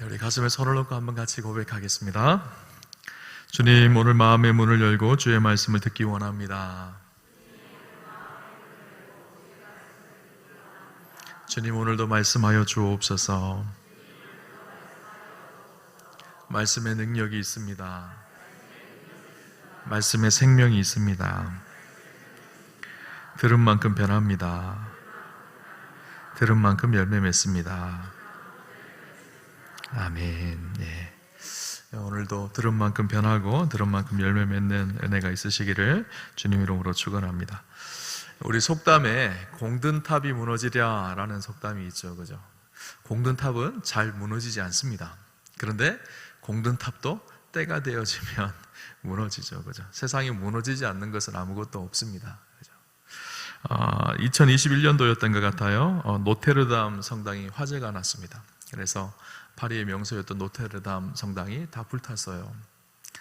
우리 가슴에 손을 얹고 한번 같이 고백하겠습니다. 주님, 오늘 마음의 문을 열고 주의 말씀을 듣기 원합니다. 주님, 오늘도 말씀하여 주옵소서. 말씀의 능력이 있습니다. 말씀의 생명이 있습니다. 들은 만큼 변합니다. 들은 만큼 열매 맺습니다. 아멘. 네. 오늘도 들은 만큼 변하고 들은 만큼 열매 맺는 은혜가 있으시기를 주님 이름으로 축원합니다. 우리 속담에 공든탑이 무너지랴 라는 속담이 있죠, 그죠? 공든탑은 잘 무너지지 않습니다. 그런데 공든탑도 때가 되어지면 무너지죠, 그죠? 세상이 무너지지 않는 것은 아무것도 없습니다, 그죠? 2021년도였던 것 같아요. 노테르담 성당이 화재가 났습니다. 그래서 파리의 명소였던 노테르담 성당이 다 불탔어요.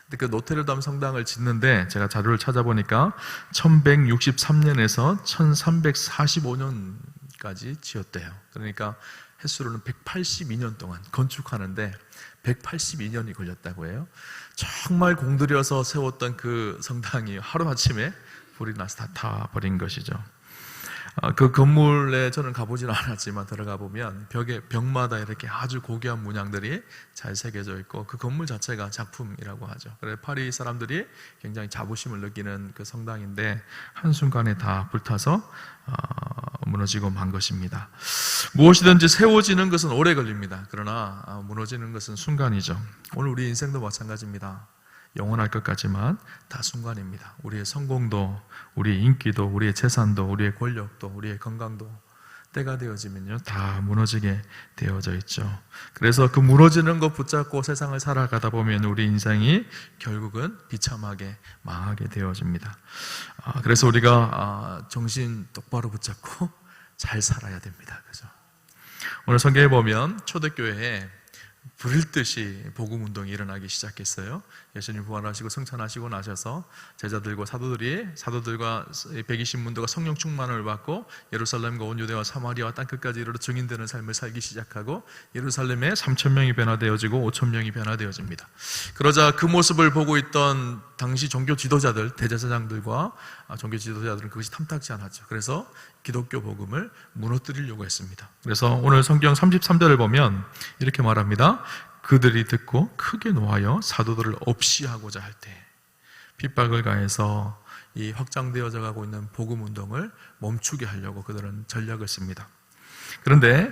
근데 그 노테르담 성당을 짓는데 제가 자료를 찾아보니까 1163년에서 1345년까지 지었대요. 그러니까 횟수로는 182년 동안 건축하는데 182년이 걸렸다고 해요. 정말 공들여서 세웠던 그 성당이 하루아침에 불이 나서 다 타버린 것이죠. 그 건물에 저는 가보지는 않았지만 들어가 보면 벽마다 이렇게 아주 고귀한 문양들이 잘 새겨져 있고 그 건물 자체가 작품이라고 하죠. 그래서 파리 사람들이 굉장히 자부심을 느끼는 그 성당인데 한순간에 다 불타서 무너지고 만 것입니다. 무엇이든지 세워지는 것은 오래 걸립니다. 그러나 무너지는 것은 순간이죠. 오늘 우리 인생도 마찬가지입니다. 영원할 것 같지만 다 순간입니다. 우리의 성공도, 우리의 인기도, 우리의 재산도, 우리의 권력도, 우리의 건강도 때가 되어지면요 다 무너지게 되어져 있죠. 그래서 그 무너지는 것 붙잡고 세상을 살아가다 보면 우리 인생이 결국은 비참하게 망하게 되어집니다. 그래서 우리가 정신 똑바로 붙잡고 잘 살아야 됩니다. 그죠? 오늘 성경에 보면 초대교회에 불일 듯이 복음 운동이 일어나기 시작했어요. 예수님 부활하시고 승천하시고 나셔서 제자들과 사도들과 120문도가 성령 충만을 받고 예루살렘과 온 유대와 사마리아와 땅끝까지 이르러 증인되는 삶을 살기 시작하고 예루살렘에 3,000명이 변화되어지고 5,000명이 변화되어집니다. 그러자 그 모습을 보고 있던 당시 종교 지도자들, 대제사장들과 종교 지도자들은 그것이 탐탁지 않았죠. 그래서 기독교 복음을 무너뜨리려고 했습니다. 그래서 오늘 성경 33절을 보면 이렇게 말합니다. 그들이 듣고 크게 노하여 사도들을 없이 하고자 할 때 핍박을 가해서 이 확장되어져 가고 있는 복음 운동을 멈추게 하려고 그들은 전략을 씁니다. 그런데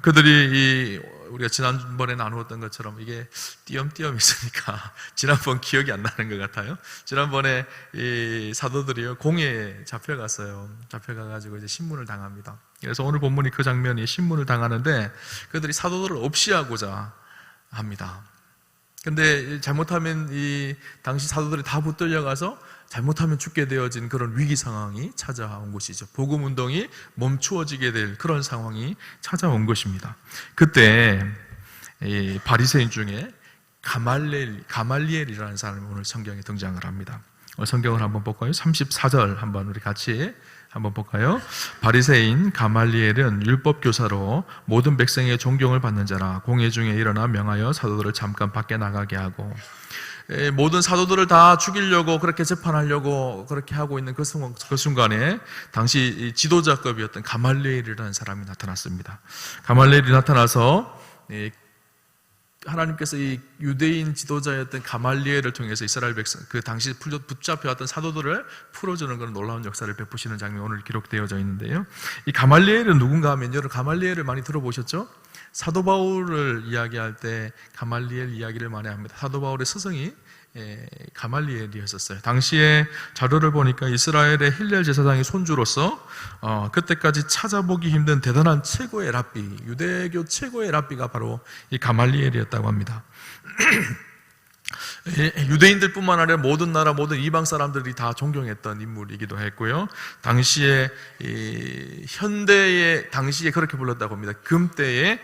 그들이 우리가 지난번에 나누었던 것처럼 이게 띄엄띄엄 있으니까 지난번 기억이 안 나는 것 같아요. 지난번에 이 사도들이요 공회에 잡혀갔어요. 잡혀가가지고 이제 신문을 당합니다. 그래서 오늘 본문이 그 장면이 신문을 당하는데 그들이 사도들을 없이 하고자 합니다. 근데 잘못하면 이 당시 사도들이 다 붙들려가서 잘못하면 죽게 되어진 그런 위기 상황이 찾아온 것이죠. 복음 운동이 멈추어지게 될 그런 상황이 찾아온 것입니다. 그때 이 바리새인 중에 가말리엘이라는 사람이 오늘 성경에 등장을 합니다. 성경을 한번 볼까요? 34절 한번 우리 같이 한번 볼까요? 바리새인 가말리엘은 율법 교사로 모든 백성의 존경을 받는 자라 공회 중에 일어나 명하여 사도들을 잠깐 밖에 나가게 하고 모든 사도들을 다 죽이려고 그렇게 재판하려고 그렇게 하고 있는 그 순간에 당시 지도자급이었던 가말리엘이라는 사람이 나타났습니다. 가말리엘이 나타나서 하나님께서 이 유대인 지도자였던 가말리엘을 통해서 이스라엘 백성, 그 당시 붙잡혀왔던 사도들을 풀어주는 그런 놀라운 역사를 베푸시는 장면이 오늘 기록되어져 있는데요. 이 가말리엘은 누군가 하면 여러분 가말리엘을 많이 들어보셨죠? 사도 바울을 이야기할 때 가말리엘 이야기를 많이 합니다. 사도 바울의 스승이 가말리엘이었어요. 당시에 자료를 보니까 이스라엘의 힐렐 제사장의 손주로서 그때까지 찾아보기 힘든 대단한 최고의 랍비, 유대교 최고의 랍비가 바로 이 가말리엘이었다고 합니다. 유대인들뿐만 아니라 모든 나라 모든 이방 사람들이 다 존경했던 인물이기도 했고요. 당시에 현대의 당시에 그렇게 불렀다고 합니다. 금때에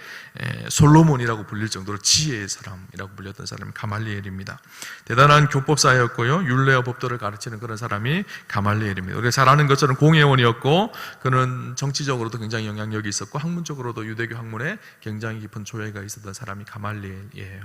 솔로몬이라고 불릴 정도로 지혜의 사람이라고 불렸던 사람이 가말리엘입니다. 대단한 교법사였고요. 율례와 법도를 가르치는 그런 사람이 가말리엘입니다. 우리가 잘 아는 것처럼 공회원이었고, 그는 정치적으로도 굉장히 영향력이 있었고 학문적으로도 유대교 학문에 굉장히 깊은 조예가 있었던 사람이 가말리엘이에요.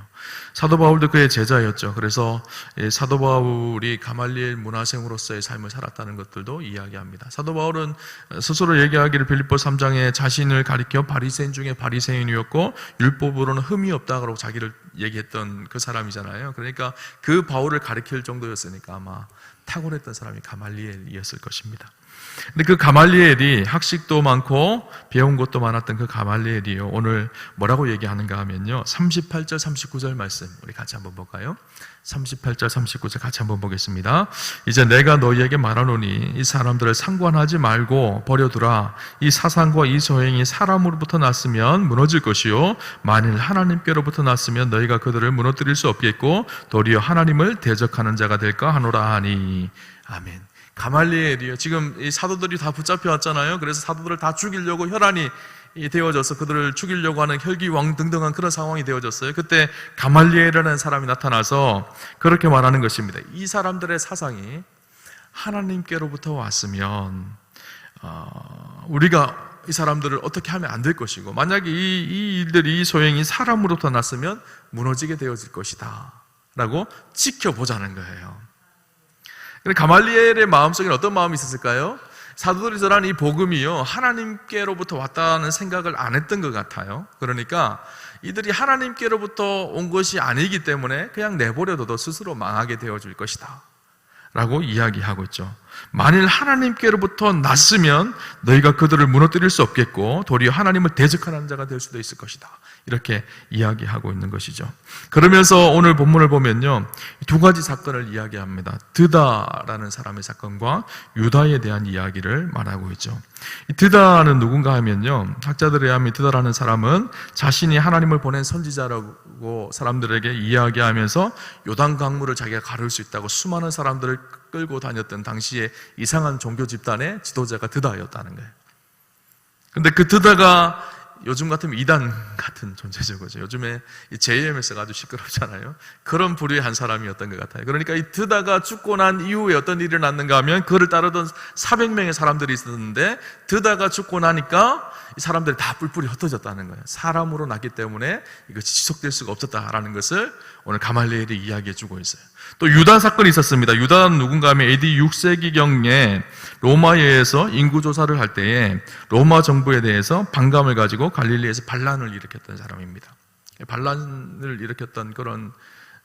사도 바울도 그의 제자였죠. 그래서 사도 바울이 가말리엘 문화생으로서의 삶을 살았다는 것들도 이야기합니다. 사도 바울은 스스로 얘기하기를 빌립보 3장에 자신을 가리켜 바리새인 중에 바리새인이었고 율법으로는 흠이 없다고 자기를 얘기했던 그 사람이잖아요. 그러니까 그 바울을 가리킬 정도였으니까 아마 탁월했던 사람이 가말리엘이었을 것입니다. 근데 그 가말리엘이 학식도 많고 배운 것도 많았던 그 가말리엘이요, 오늘 뭐라고 얘기하는가 하면요, 38절 39절 말씀 우리 같이 한번 볼까요? 38절 39절 같이 한번 보겠습니다. 이제 내가 너희에게 말하노니 이 사람들을 상관하지 말고 버려두라. 이 사상과 이 소행이 사람으로부터 났으면 무너질 것이요 만일 하나님께로부터 났으면 너희가 그들을 무너뜨릴 수 없겠고 도리어 하나님을 대적하는 자가 될까 하노라 하니. 아멘. 가말리엘이요, 지금 이 사도들이 다 붙잡혀 왔잖아요. 그래서 사도들을 다 죽이려고 혈안이 되어져서 그들을 죽이려고 하는 혈기왕 등등한 그런 상황이 되어졌어요. 그때 가말리엘이라는 사람이 나타나서 그렇게 말하는 것입니다. 이 사람들의 사상이 하나님께로부터 왔으면 우리가 이 사람들을 어떻게 하면 안 될 것이고, 만약에 이 일들이, 이 소행이 사람으로부터 났으면 무너지게 되어질 것이다 라고 지켜보자는 거예요. 가말리엘의 마음속에는 어떤 마음이 있었을까요? 사도들이 전한 이 복음이요, 하나님께로부터 왔다는 생각을 안 했던 것 같아요. 그러니까 이들이 하나님께로부터 온 것이 아니기 때문에 그냥 내버려둬도 스스로 망하게 되어질 것이다 라고 이야기하고 있죠. 만일 하나님께로부터 났으면 너희가 그들을 무너뜨릴 수 없겠고 도리어 하나님을 대적하는 자가 될 수도 있을 것이다, 이렇게 이야기하고 있는 것이죠. 그러면서 오늘 본문을 보면요, 두 가지 사건을 이야기합니다. 드다라는 사람의 사건과 유다에 대한 이야기를 말하고 있죠. 이 드다는 누군가 하면요, 학자들에 의하면 드다라는 사람은 자신이 하나님을 보낸 선지자라고 사람들에게 이야기하면서 요단 강물을 자기가 가를 수 있다고 수많은 사람들을 끌고 다녔던 당시에 이상한 종교 집단의 지도자가 드다였다는 거예요. 근데 그 드다가 요즘 같으면 이단 같은 존재죠. 그죠? 요즘에 JMS가 아주 시끄럽잖아요. 그런 부류의 한 사람이었던 것 같아요. 그러니까 이 드다가 죽고 난 이후에 어떤 일이 났는가 하면 그를 따르던 400명의 사람들이 있었는데 드다가 죽고 나니까 이 사람들이 다 뿔뿔이 흩어졌다는 거예요. 사람으로 났기 때문에 이것이 지속될 수가 없었다라는 것을 오늘 가말리엘이 이야기해 주고 있어요. 또 유다 사건이 있었습니다. 유다는 누군가 하면 AD 6세기경에 로마에 의해서 인구조사를 할 때에 로마 정부에 대해서 반감을 가지고 갈릴리에서 반란을 일으켰던 사람입니다. 반란을 일으켰던 그런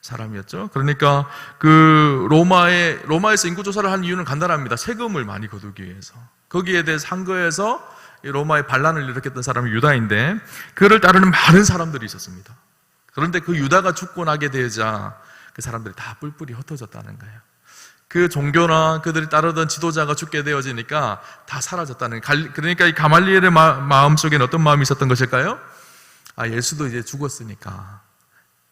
사람이었죠. 그러니까 그 로마에서 인구조사를 한 이유는 간단합니다. 세금을 많이 거두기 위해서. 거기에 대해서 한 거에서 로마의 반란을 일으켰던 사람이 유다인데, 그를 따르는 많은 사람들이 있었습니다. 그런데 그 유다가 죽고 나게 되자 그 사람들이 다 뿔뿔이 흩어졌다는 거예요. 그 종교나 그들이 따르던 지도자가 죽게 되어지니까 다 사라졌다는 거예요. 그러니까 이 가말리엘의 마음속에는 어떤 마음이 있었던 것일까요? 예수도 이제 죽었으니까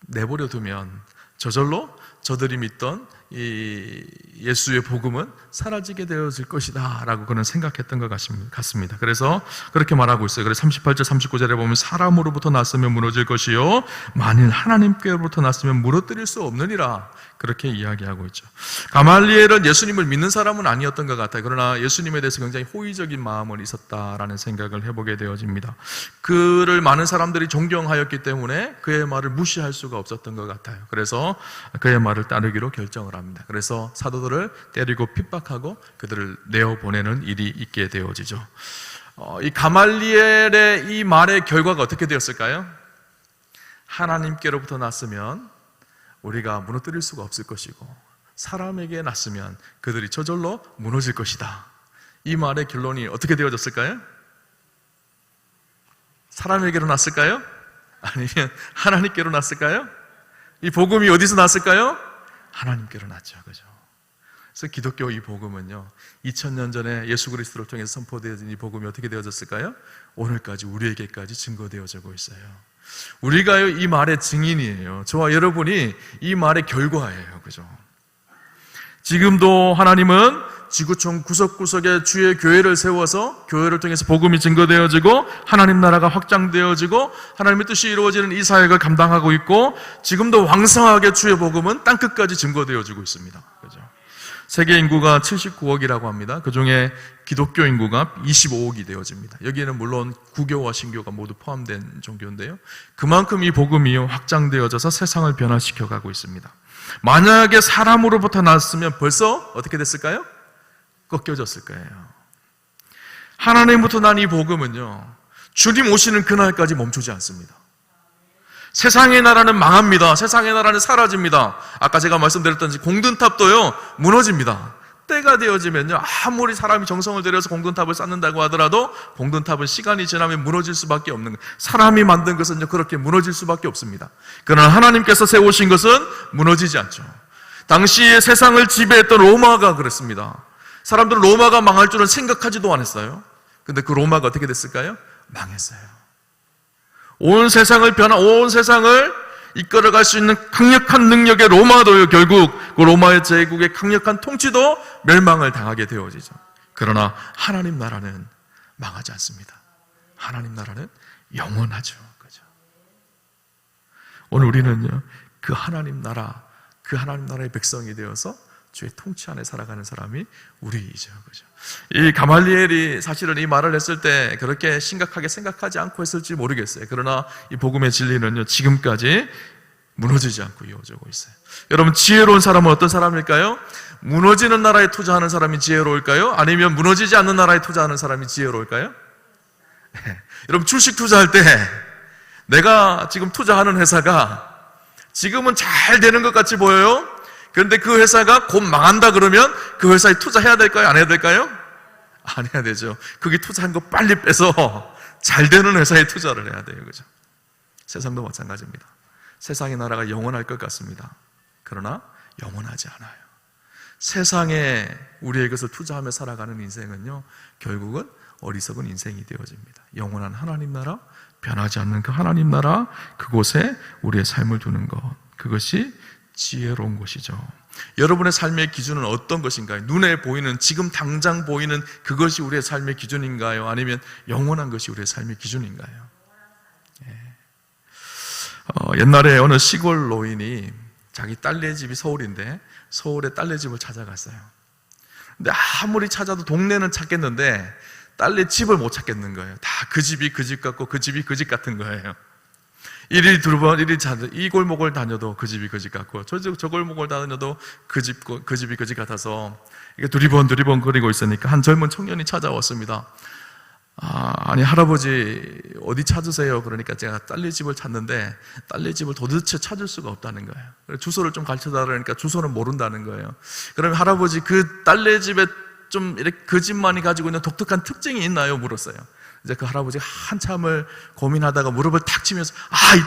내버려 두면 저절로 저들이 믿던 이 예수의 복음은 사라지게 되어질 것이다 라고 그는 생각했던 것 같습니다. 그래서 그렇게 말하고 있어요. 그래서 38절 39절에 보면 사람으로부터 났으면 무너질 것이요 만일 하나님께로부터 났으면 무너뜨릴 수 없느니라, 그렇게 이야기하고 있죠. 가말리엘은 예수님을 믿는 사람은 아니었던 것 같아요. 그러나 예수님에 대해서 굉장히 호의적인 마음은 있었다라는 생각을 해보게 되어집니다. 그를 많은 사람들이 존경하였기 때문에 그의 말을 무시할 수가 없었던 것 같아요. 그래서 그의 말을 따르기로 결정을 합니다. 그래서 사도들을 때리고 핍박하고 그들을 내어보내는 일이 있게 되어지죠. 이 가말리엘의 이 말의 결과가 어떻게 되었을까요? 하나님께로부터 났으면 우리가 무너뜨릴 수가 없을 것이고 사람에게 났으면 그들이 저절로 무너질 것이다. 이 말의 결론이 어떻게 되어졌을까요? 사람에게로 났을까요? 아니면 하나님께로 났을까요? 이 복음이 어디서 났을까요? 하나님께로 났죠. 그죠? 그래서 기독교 이 복음은요, 2000년 전에 예수 그리스도를 통해서 선포되어진 이 복음이 어떻게 되어졌을까요? 오늘까지 우리에게까지 증거되어지고 있어요. 우리가요, 이 말의 증인이에요. 저와 여러분이 이 말의 결과예요. 그죠? 지금도 하나님은 지구촌 구석구석에 주의 교회를 세워서 교회를 통해서 복음이 증거되어지고 하나님 나라가 확장되어지고 하나님의 뜻이 이루어지는 이 사역을 감당하고 있고, 지금도 왕성하게 주의 복음은 땅끝까지 증거되어지고 있습니다. 그죠? 세계 인구가 79억이라고 합니다. 그 중에 기독교 인구가 25억이 되어집니다. 여기에는 물론 구교와 신교가 모두 포함된 종교인데요. 그만큼 이 복음이 확장되어져서 세상을 변화시켜 가고 있습니다. 만약에 사람으로부터 났으면 벌써 어떻게 됐을까요? 꺾여졌을 거예요. 하나님부터 난 이 복음은요, 주님 오시는 그날까지 멈추지 않습니다. 세상의 나라는 망합니다. 세상의 나라는 사라집니다. 아까 제가 말씀드렸던 공든탑도요, 무너집니다. 때가 되어지면요, 아무리 사람이 정성을 들여서 공든탑을 쌓는다고 하더라도 공든탑은 시간이 지나면 무너질 수밖에 없는 거예요. 사람이 만든 것은 그렇게 무너질 수밖에 없습니다. 그러나 하나님께서 세우신 것은 무너지지 않죠. 당시에 세상을 지배했던 로마가 그랬습니다. 사람들은 로마가 망할 줄은 생각하지도 않았어요. 근데 그 로마가 어떻게 됐을까요? 망했어요. 온 세상을 이끌어갈 수 있는 강력한 능력의 로마도요, 결국 그 로마의 제국의 강력한 통치도 멸망을 당하게 되어지죠. 그러나 하나님 나라는 망하지 않습니다. 하나님 나라는 영원하죠. 그죠? 오늘 우리는요, 그 하나님 나라의 백성이 되어서 주의 통치 안에 살아가는 사람이 우리이죠. 그죠? 이 가말리엘이 사실은 이 말을 했을 때 그렇게 심각하게 생각하지 않고 했을지 모르겠어요. 그러나 이 복음의 진리는요, 지금까지 무너지지 않고 이어지고 있어요. 여러분, 지혜로운 사람은 어떤 사람일까요? 무너지는 나라에 투자하는 사람이 지혜로울까요? 아니면 무너지지 않는 나라에 투자하는 사람이 지혜로울까요? 네. 여러분, 주식 투자할 때 내가 지금 투자하는 회사가 지금은 잘 되는 것 같이 보여요? 그런데 그 회사가 곧 망한다 그러면 그 회사에 투자해야 될까요? 안 해야 될까요? 안 해야 되죠. 거기 투자한 거 빨리 빼서 잘 되는 회사에 투자를 해야 돼요. 그죠? 세상도 마찬가지입니다. 세상의 나라가 영원할 것 같습니다. 그러나 영원하지 않아요. 세상에 우리의 것을 투자하며 살아가는 인생은요, 결국은 어리석은 인생이 되어집니다. 영원한 하나님 나라, 변하지 않는 그 하나님 나라, 그곳에 우리의 삶을 두는 것, 그것이 지혜로운 것이죠. 여러분의 삶의 기준은 어떤 것인가요? 눈에 보이는, 지금 당장 보이는 그것이 우리의 삶의 기준인가요? 아니면 영원한 것이 우리의 삶의 기준인가요? 옛날에 어느 시골 노인이 자기 딸네 집이 서울인데 서울에 딸네 집을 찾아갔어요. 근데 아무리 찾아도 동네는 찾겠는데 딸네 집을 못 찾겠는 거예요. 다 그 집이 그 집 같고 그 집이 그 집 같은 거예요. 이리 두 번, 이 골목을 다녀도 그 집이 그 집 같고 저 골목을 다녀도 그 집이 그 집 같아서 이게 두리번 거리고 있으니까 한 젊은 청년이 찾아왔습니다. 아니 할아버지 어디 찾으세요? 그러니까 제가 딸네 집을 찾는데 딸네 집을 도대체 찾을 수가 없다는 거예요. 주소를 좀 가르쳐달라니까 주소는 모른다는 거예요. 그러면 할아버지 그 딸네 집에 좀 이렇게 그 집만이 가지고 있는 독특한 특징이 있나요? 물었어요. 이제 그 할아버지가 한참을 고민하다가 무릎을 탁 치면서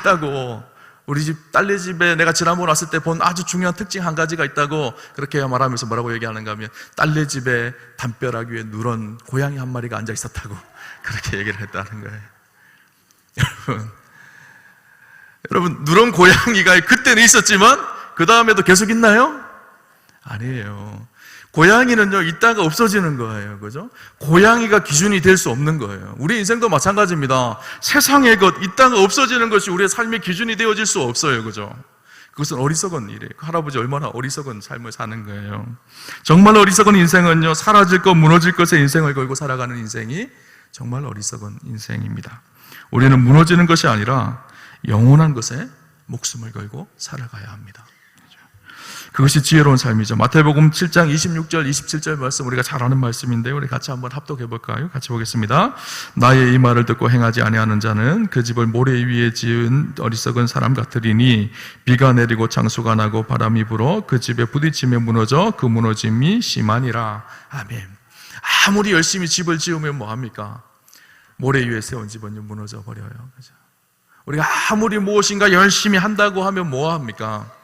있다고, 우리 집 딸네 집에 내가 지난번 왔을 때 본 아주 중요한 특징 한 가지가 있다고 그렇게 말하면서 뭐라고 얘기하는가 하면 딸네 집에 담벼락 위에 누런 고양이 한 마리가 앉아 있었다고 그렇게 얘기를 했다는 거예요. 여러분 누런 고양이가 그때는 있었지만 그 다음에도 계속 있나요? 아니에요. 고양이는요, 있다가 없어지는 거예요. 그죠? 고양이가 기준이 될 수 없는 거예요. 우리 인생도 마찬가지입니다. 세상의 것, 있다가 없어지는 것이 우리의 삶의 기준이 되어질 수 없어요. 그죠? 그것은 어리석은 일이에요. 그 할아버지 얼마나 어리석은 삶을 사는 거예요. 정말 어리석은 인생은요, 사라질 것, 무너질 것에 인생을 걸고 살아가는 인생이 정말 어리석은 인생입니다. 우리는 무너지는 것이 아니라 영원한 것에 목숨을 걸고 살아가야 합니다. 그것이 지혜로운 삶이죠. 마태복음 7장 26절, 27절 말씀 우리가 잘 아는 말씀인데요. 우리 같이 한번 합독해 볼까요? 같이 보겠습니다. 나의 이 말을 듣고 행하지 아니하는 자는 그 집을 모래 위에 지은 어리석은 사람 같으리니 비가 내리고 창수가 나고 바람이 불어 그 집에 부딪히며 무너져 그 무너짐이 심하니라. 아멘. 아무리 열심히 집을 지으면 뭐합니까? 모래 위에 세운 집은 무너져 버려요. 그죠? 우리가 아무리 무엇인가 열심히 한다고 하면 뭐합니까?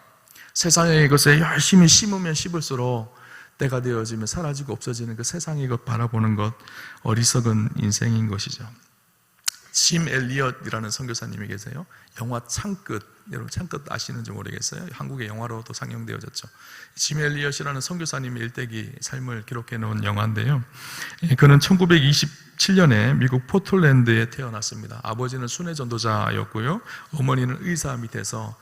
세상의 것에 열심히 심으면 심을수록 때가 되어지면 사라지고 없어지는 그 세상의 것 바라보는 것, 어리석은 인생인 것이죠. 짐 엘리엇이라는 선교사님이 계세요. 영화 창끝, 여러분 창끝 아시는지 모르겠어요. 한국의 영화로도 상영되어졌죠. 짐 엘리엇이라는 선교사님의 일대기 삶을 기록해 놓은 영화인데요. 그는 1927년에 미국 포틀랜드에 태어났습니다. 아버지는 순회 전도자였고요, 어머니는 의사 밑에서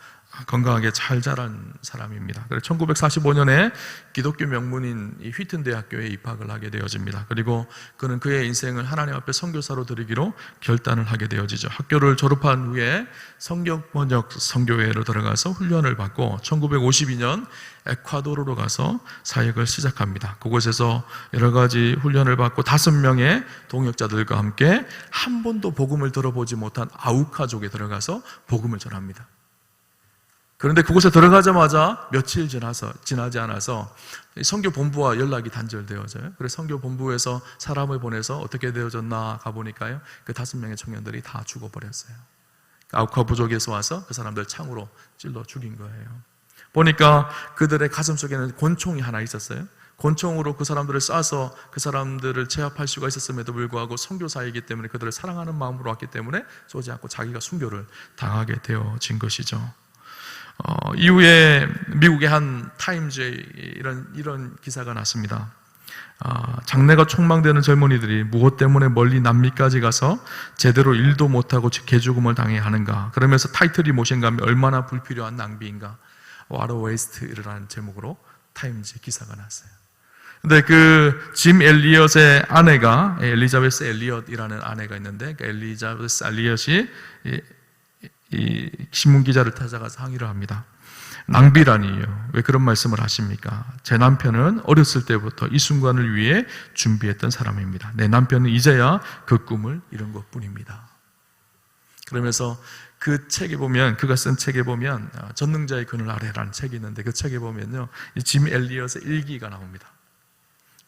건강하게 잘 자란 사람입니다. 그래서 1945년에 기독교 명문인 이 휘튼 대학교에 입학을 하게 되어집니다. 그리고 그는 그의 인생을 하나님 앞에 선교사로 드리기로 결단을 하게 되어지죠. 학교를 졸업한 후에 성경 번역 선교회로 들어가서 훈련을 받고 1952년 에콰도르로 가서 사역을 시작합니다. 그곳에서 여러 가지 훈련을 받고 5명의 동역자들과 함께 한 번도 복음을 들어보지 못한 아우카족에 들어가서 복음을 전합니다. 그런데 그곳에 들어가자마자 며칠 지나지 않아서 선교본부와 연락이 단절되어져요. 그래서 선교본부에서 사람을 보내서 어떻게 되어졌나 가보니까요, 그 5명의 청년들이 다 죽어버렸어요. 아우카 부족에서 와서 그 사람들 창으로 찔러 죽인 거예요. 보니까 그들의 가슴 속에는 권총이 하나 있었어요. 권총으로 그 사람들을 쏴서 그 사람들을 제압할 수가 있었음에도 불구하고 선교사이기 때문에 그들을 사랑하는 마음으로 왔기 때문에 쏘지 않고 자기가 순교를 당하게 되어진 것이죠. 이후에 미국의 한 타임즈에 이런 기사가 났습니다. 장래가 촉망되는 젊은이들이 무엇 때문에 멀리 남미까지 가서 제대로 일도 못하고 개죽음을 당해야 하는가. 그러면서 타이틀이 무엇인가 하면 얼마나 불필요한 낭비인가. What a waste라는 제목으로 타임즈 기사가 났어요. 근데 그 짐 엘리엇의 아내가 엘리자베스 엘리엇이라는 아내가 있는데, 그 엘리자베스 엘리엇이 이 신문기자를 찾아가서 항의를 합니다. 낭비라니요. 왜 그런 말씀을 하십니까? 제 남편은 어렸을 때부터 이 순간을 위해 준비했던 사람입니다. 내 남편은 이제야 그 꿈을 이룬 것 뿐입니다. 그러면서 그 책에 보면, 그가 쓴 책에 보면 전능자의 그늘 아래라는 책이 있는데, 그 책에 보면요, 이 짐 엘리엇의 일기가 나옵니다.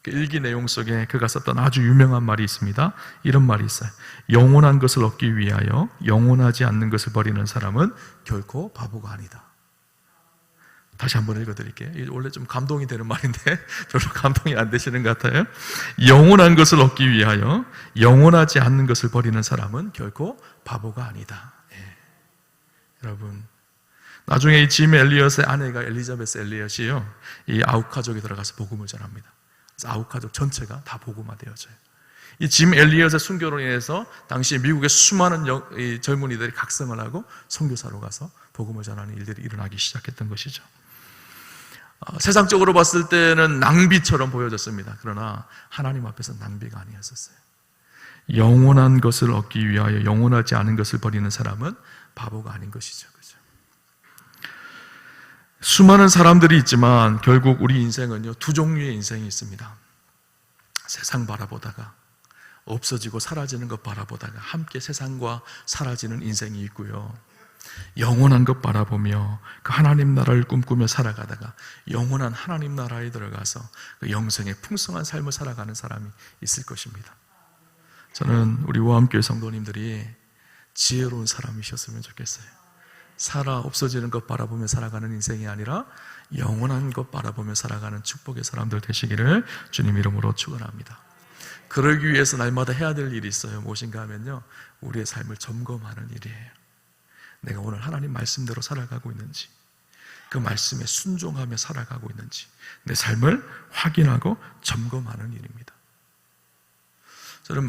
그 일기 내용 속에 그가 썼던 아주 유명한 말이 있습니다. 이런 말이 있어요. 영원한 것을 얻기 위하여 영원하지 않는 것을 버리는 사람은 결코 바보가 아니다. 다시 한번 읽어드릴게요. 원래 좀 감동이 되는 말인데 별로 감동이 안 되시는 것 같아요. 영원한 것을 얻기 위하여 영원하지 않는 것을 버리는 사람은 결코 바보가 아니다. 여러분, 나중에 이 짐 엘리엇의 아내가 엘리자베스 엘리엇이요, 이 아우카족에 들어가서 복음을 전합니다. 그래서 아우카족 전체가 다 복음화되어져요. 이 짐 엘리엇의 순교로 인해서 당시 미국의 수많은 젊은이들이 각성을 하고 선교사로 가서 복음을 전하는 일들이 일어나기 시작했던 것이죠. 세상적으로 봤을 때는 낭비처럼 보여졌습니다. 그러나 하나님 앞에서 낭비가 아니었었어요. 영원한 것을 얻기 위하여 영원하지 않은 것을 버리는 사람은 바보가 아닌 것이죠. 그죠? 수많은 사람들이 있지만 결국 우리 인생은요, 2종류의 인생이 있습니다. 세상 바라보다가 없어지고 사라지는 것 바라보다가 함께 세상과 사라지는 인생이 있고요, 영원한 것 바라보며 그 하나님 나라를 꿈꾸며 살아가다가 영원한 하나님 나라에 들어가서 그 영생의 풍성한 삶을 살아가는 사람이 있을 것입니다. 저는 우리 오암교회 성도님들이 지혜로운 사람이셨으면 좋겠어요. 없어지는 것 바라보며 살아가는 인생이 아니라 영원한 것 바라보며 살아가는 축복의 사람들 되시기를 주님 이름으로 축원합니다. 그러기 위해서 날마다 해야 될 일이 있어요. 무엇인가 하면요, 우리의 삶을 점검하는 일이에요. 내가 오늘 하나님 말씀대로 살아가고 있는지, 그 말씀에 순종하며 살아가고 있는지, 내 삶을 확인하고 점검하는 일입니다. 저는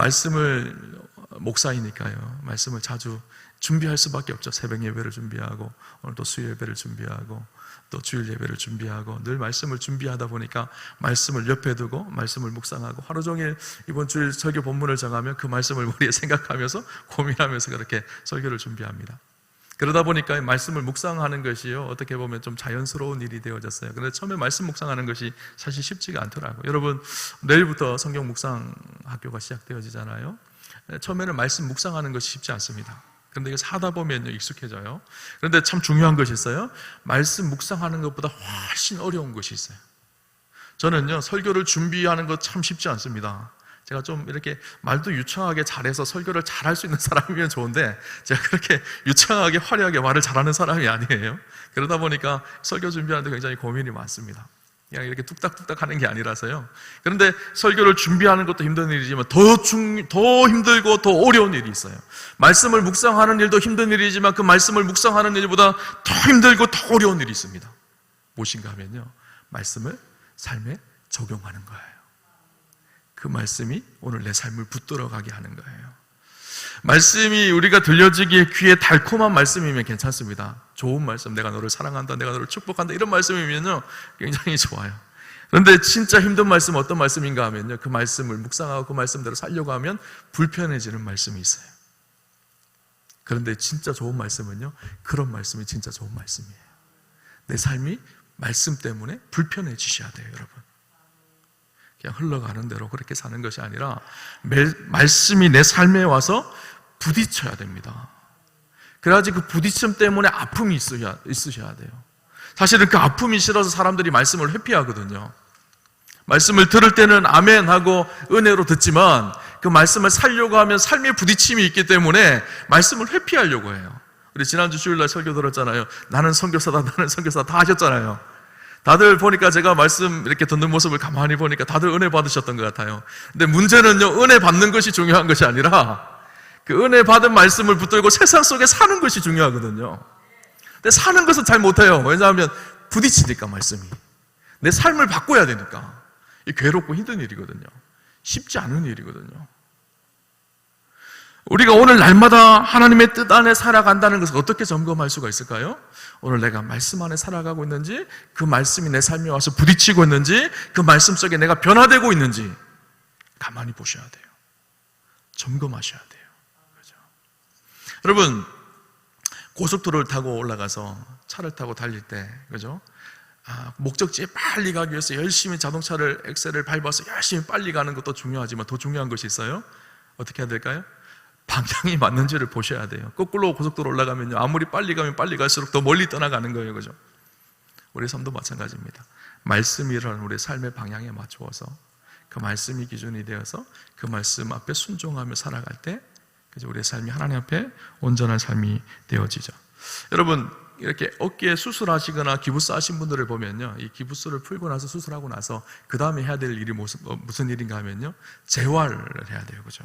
목사이니까요, 말씀을 자주 준비할 수밖에 없죠. 새벽 예배를 준비하고, 오늘 또 수요 예배를 준비하고, 또 주일 예배를 준비하고, 늘 말씀을 준비하다 보니까 말씀을 옆에 두고 말씀을 묵상하고, 하루 종일 이번 주일 설교 본문을 정하면 그 말씀을 머리에 생각하면서 고민하면서 그렇게 설교를 준비합니다. 그러다 보니까 말씀을 묵상하는 것이요, 어떻게 보면 좀 자연스러운 일이 되어졌어요. 그런데 처음에 말씀 묵상하는 것이 사실 쉽지가 않더라고요. 여러분, 내일부터 성경 묵상 학교가 시작되어지잖아요. 처음에는 말씀 묵상하는 것이 쉽지 않습니다. 그런데 이거 하다 보면 익숙해져요. 그런데 참 중요한 것이 있어요. 말씀 묵상하는 것보다 훨씬 어려운 것이 있어요. 저는요, 설교를 준비하는 것 참 쉽지 않습니다. 제가 좀 이렇게 말도 유창하게 잘해서 설교를 잘할 수 있는 사람이면 좋은데, 제가 그렇게 유창하게 화려하게 말을 잘하는 사람이 아니에요. 그러다 보니까 설교 준비하는데 굉장히 고민이 많습니다. 그냥 이렇게 뚝딱뚝딱 하는 게 아니라서요. 그런데 설교를 준비하는 것도 힘든 일이지만 더 힘들고 더 어려운 일이 있어요. 말씀을 묵상하는 일도 힘든 일이지만 그 말씀을 묵상하는 일보다 더 힘들고 더 어려운 일이 있습니다. 무엇인가 하면요, 말씀을 삶에 적용하는 거예요. 그 말씀이 오늘 내 삶을 붙들어가게 하는 거예요. 말씀이 우리가 들려지기에 귀에 달콤한 말씀이면 괜찮습니다. 좋은 말씀, 내가 너를 사랑한다, 내가 너를 축복한다, 이런 말씀이면요 굉장히 좋아요. 그런데 진짜 힘든 말씀은 어떤 말씀인가 하면요, 그 말씀을 묵상하고 그 말씀대로 살려고 하면 불편해지는 말씀이 있어요. 그런데 진짜 좋은 말씀은요, 그런 말씀이 진짜 좋은 말씀이에요. 내 삶이 말씀 때문에 불편해지셔야 돼요, 여러분. 그냥 흘러가는 대로 그렇게 사는 것이 아니라 말씀이 내 삶에 와서 부딪혀야 됩니다. 그래야지 그 부딪힘 때문에 아픔이 있으셔야 돼요. 사실은 그 아픔이 싫어서 사람들이 말씀을 회피하거든요. 말씀을 들을 때는 아멘 하고 은혜로 듣지만 그 말씀을 살려고 하면 삶의 부딪힘이 있기 때문에 말씀을 회피하려고 해요. 우리 지난주 주일날 설교 들었잖아요. 나는 선교사다, 나는 선교사다 다 하셨잖아요. 다들 보니까 제가 말씀 이렇게 듣는 모습을 가만히 보니까 다들 은혜 받으셨던 것 같아요. 근데 문제는요, 은혜 받는 것이 중요한 것이 아니라 그 은혜 받은 말씀을 붙들고 세상 속에 사는 것이 중요하거든요. 근데 사는 것은 잘 못해요. 왜냐하면 부딪히니까 말씀이. 내 삶을 바꿔야 되니까. 이 괴롭고 힘든 일이거든요. 쉽지 않은 일이거든요. 우리가 오늘 날마다 하나님의 뜻 안에 살아간다는 것을 어떻게 점검할 수가 있을까요? 오늘 내가 말씀 안에 살아가고 있는지, 그 말씀이 내 삶에 와서 부딪히고 있는지, 그 말씀 속에 내가 변화되고 있는지 가만히 보셔야 돼요. 점검하셔야 돼요. 그렇죠? 여러분, 고속도로를 타고 올라가서 차를 타고 달릴 때, 그죠? 목적지에 빨리 가기 위해서 열심히 자동차를 엑셀을 밟아서 열심히 빨리 가는 것도 중요하지만 더 중요한 것이 있어요. 어떻게 해야 될까요? 방향이 맞는지를 보셔야 돼요. 거꾸로 고속도로 올라가면요, 아무리 빨리 가면 빨리 갈수록 더 멀리 떠나가는 거예요. 그죠? 우리 삶도 마찬가지입니다. 말씀이라는 우리의 삶의 방향에 맞추어서 그 말씀이 기준이 되어서 그 말씀 앞에 순종하며 살아갈 때 우리의 삶이 하나님 앞에 온전한 삶이 되어지죠. 여러분, 이렇게 어깨에 수술하시거나 기부스 하신 분들을 보면요, 이 기부스를 풀고 나서 수술하고 나서 그 다음에 해야 될 일이 무슨 일인가 하면요, 재활을 해야 돼요. 그죠?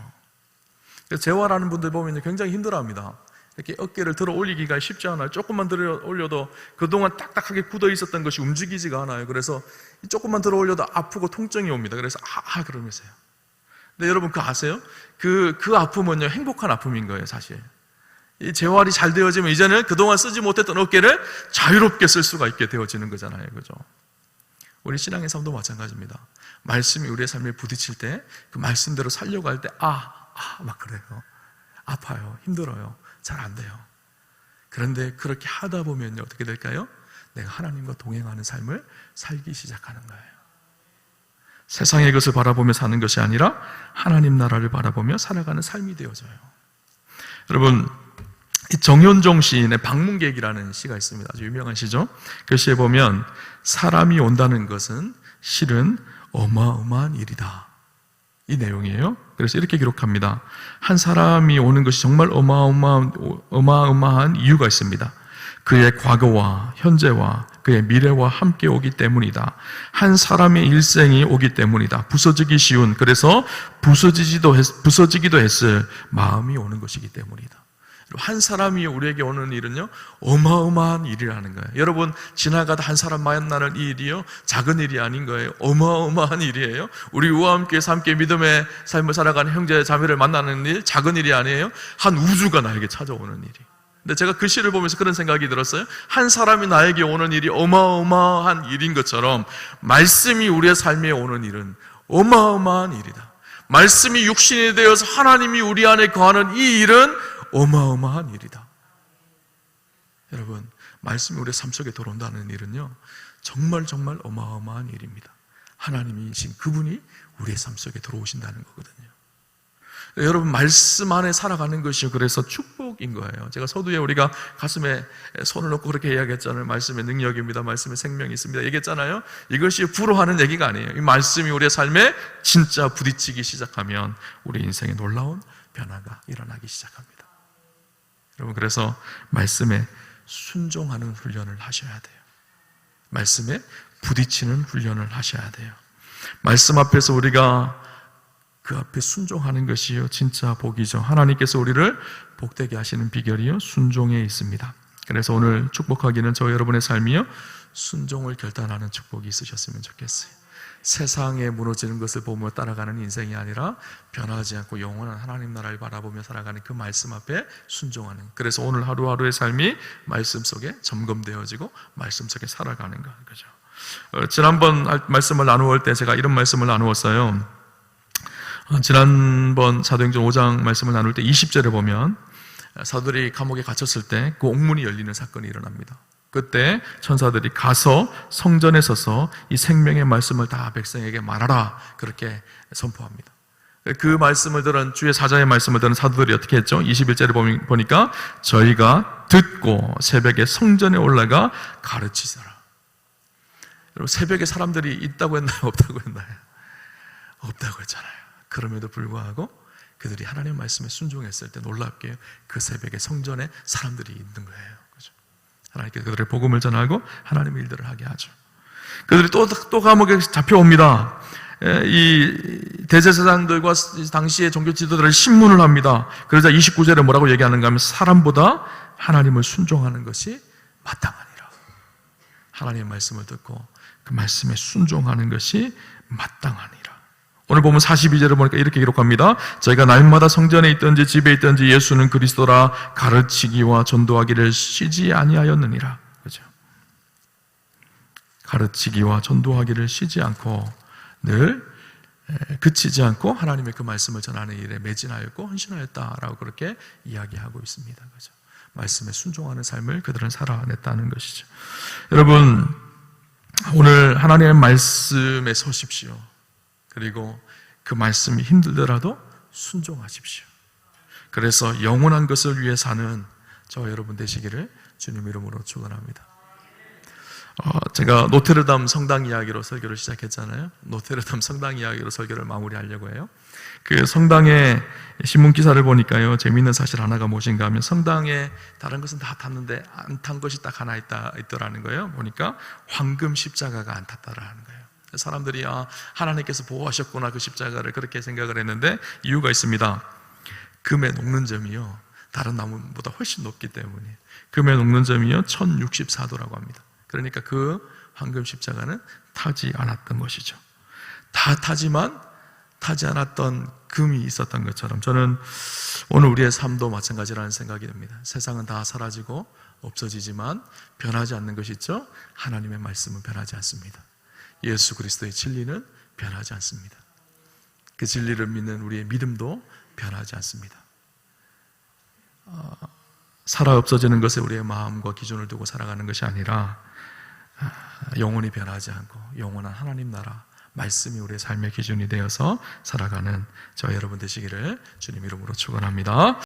재활하는 분들 보면 굉장히 힘들어합니다. 이렇게 어깨를 들어 올리기가 쉽지 않아요. 조금만 들어 올려도 그동안 딱딱하게 굳어 있었던 것이 움직이지가 않아요. 그래서 조금만 들어 올려도 아프고 통증이 옵니다. 그래서 그러면서요. 근데 여러분 그거 아세요? 그 아픔은요, 행복한 아픔인 거예요, 사실. 이 재활이 잘 되어지면 이제는 그동안 쓰지 못했던 어깨를 자유롭게 쓸 수가 있게 되어지는 거잖아요. 그죠? 우리 신앙의 삶도 마찬가지입니다. 말씀이 우리의 삶에 부딪힐 때 그 말씀대로 살려고 할 때 막 그래요. 아파요. 힘들어요. 잘 안 돼요. 그런데 그렇게 하다 보면 어떻게 될까요? 내가 하나님과 동행하는 삶을 살기 시작하는 거예요. 세상의 것을 바라보며 사는 것이 아니라 하나님 나라를 바라보며 살아가는 삶이 되어져요. 여러분, 정현종 시인의 방문객이라는 시가 있습니다. 아주 유명한 시죠. 그 시에 보면 사람이 온다는 것은 실은 어마어마한 일이다, 이 내용이에요. 그래서 이렇게 기록합니다. 한 사람이 오는 것이 정말 어마어마한 이유가 있습니다. 그의 과거와 현재와 그의 미래와 함께 오기 때문이다. 한 사람의 일생이 오기 때문이다. 부서지기 쉬운, 그래서 부서지기도 했을 마음이 오는 것이기 때문이다. 한 사람이 우리에게 오는 일은요, 어마어마한 일이라는 거예요. 여러분, 지나가다 한 사람 만나는 이 일이요, 작은 일이 아닌 거예요. 어마어마한 일이에요. 우리와 함께 믿음의 삶을 살아가는 형제 자매를 만나는 일, 작은 일이 아니에요. 한 우주가 나에게 찾아오는 일이. 근데 제가 그 시를 보면서 그런 생각이 들었어요. 한 사람이 나에게 오는 일이 어마어마한 일인 것처럼 말씀이 우리의 삶에 오는 일은 어마어마한 일이다. 말씀이 육신이 되어서 하나님이 우리 안에 거하는 이 일은 어마어마한 일이다. 여러분, 말씀이 우리의 삶 속에 들어온다는 일은요, 정말 어마어마한 일입니다. 하나님이신 그분이 우리의 삶 속에 들어오신다는 거거든요. 여러분, 말씀 안에 살아가는 것이 그래서 축복인 거예요. 제가 서두에 우리가 가슴에 손을 놓고 그렇게 이야기했잖아요. 말씀의 능력입니다. 말씀의 생명이 있습니다. 얘기했잖아요. 이것이 불허하는 얘기가 아니에요. 이 말씀이 우리의 삶에 진짜 부딪히기 시작하면 우리 인생에 놀라운 변화가 일어나기 시작합니다. 여러분, 그래서 말씀에 순종하는 훈련을 하셔야 돼요. 말씀에 부딪히는 훈련을 하셔야 돼요. 말씀 앞에서 우리가 그 앞에 순종하는 것이요 진짜 복이죠. 하나님께서 우리를 복되게 하시는 비결이요 순종에 있습니다. 그래서 오늘 축복하기는 저 여러분의 삶이요 순종을 결단하는 축복이 있으셨으면 좋겠어요. 세상에 무너지는 것을 보며 따라가는 인생이 아니라 변하지 않고 영원한 하나님 나라를 바라보며 살아가는 그 말씀 앞에 순종하는, 그래서 오늘 하루하루의 삶이 말씀 속에 점검되어지고 말씀 속에 살아가는 거죠. 지난번 말씀을 나누었을 때 제가 이런 말씀을 나누었어요. 지난번 사도행전 5장 말씀을 나눌 때 20절에 보면 사도들이 감옥에 갇혔을 때 그 옥문이 열리는 사건이 일어납니다. 그때 천사들이 가서 성전에 서서 이 생명의 말씀을 다 백성에게 말하라 그렇게 선포합니다. 그 말씀을 들은 주의 사자의 말씀을 들은 사도들이 어떻게 했죠? 21절에 보니까 저희가 듣고 새벽에 성전에 올라가 가르치더라. 여러분, 새벽에 사람들이 있다고 했나요? 없다고 했나요? 없다고 했잖아요. 그럼에도 불구하고 그들이 하나님의 말씀에 순종했을 때 놀랍게 그 새벽에 성전에 사람들이 있는 거예요. 그렇죠? 하나님께서 그들의 복음을 전하고 하나님의 일들을 하게 하죠. 그들이 또 감옥에 잡혀옵니다. 이 대제사장들과 당시의 종교 지도자들이 신문을 합니다. 그러자 29절에 뭐라고 얘기하는가 하면 사람보다 하나님을 순종하는 것이 마땅하니라. 하나님의 말씀을 듣고 그 말씀에 순종하는 것이 마땅하니라. 오늘 보면 42절을 보니까 이렇게 기록합니다. 저희가 날마다 성전에 있든지 집에 있든지 예수는 그리스도라 가르치기와 전도하기를 쉬지 아니하였느니라. 그렇죠? 가르치기와 전도하기를 쉬지 않고 늘 그치지 않고 하나님의 그 말씀을 전하는 일에 매진하였고 헌신하였다라고 그렇게 이야기하고 있습니다. 그렇죠? 말씀에 순종하는 삶을 그들은 살아냈다는 것이죠. 여러분, 오늘 하나님의 말씀에 서십시오. 그리고 그 말씀이 힘들더라도 순종하십시오. 그래서 영원한 것을 위해 사는 저와 여러분 되시기를 주님 이름으로 축원합니다. 제가 노트르담 성당 이야기로 설교를 시작했잖아요. 노트르담 성당 이야기로 설교를 마무리하려고 해요. 그 성당의 신문 기사를 보니까요, 재미있는 사실 하나가 무엇인가 하면 성당에 다른 것은 다 탔는데 안 탄 것이 딱 하나 있더라는 거예요. 보니까 황금 십자가가 안 탔다라는 거예요. 사람들이 하나님께서 보호하셨구나 그 십자가를 그렇게 생각을 했는데 이유가 있습니다. 금의 녹는 점이요 다른 나무보다 훨씬 높기 때문에 금의 녹는 점이요 1064도라고 합니다. 그러니까 그 황금 십자가는 타지 않았던 것이죠. 다 타지만 타지 않았던 금이 있었던 것처럼 저는 오늘 우리의 삶도 마찬가지라는 생각이 듭니다. 세상은 다 사라지고 없어지지만 변하지 않는 것이 있죠. 하나님의 말씀은 변하지 않습니다. 예수 그리스도의 진리는 변하지 않습니다. 그 진리를 믿는 우리의 믿음도 변하지 않습니다. 살아 없어지는 것에 우리의 마음과 기준을 두고 살아가는 것이 아니라 영원히 변하지 않고 영원한 하나님 나라 말씀이 우리의 삶의 기준이 되어서 살아가는 저와 여러분 되시기를 주님 이름으로 축원합니다.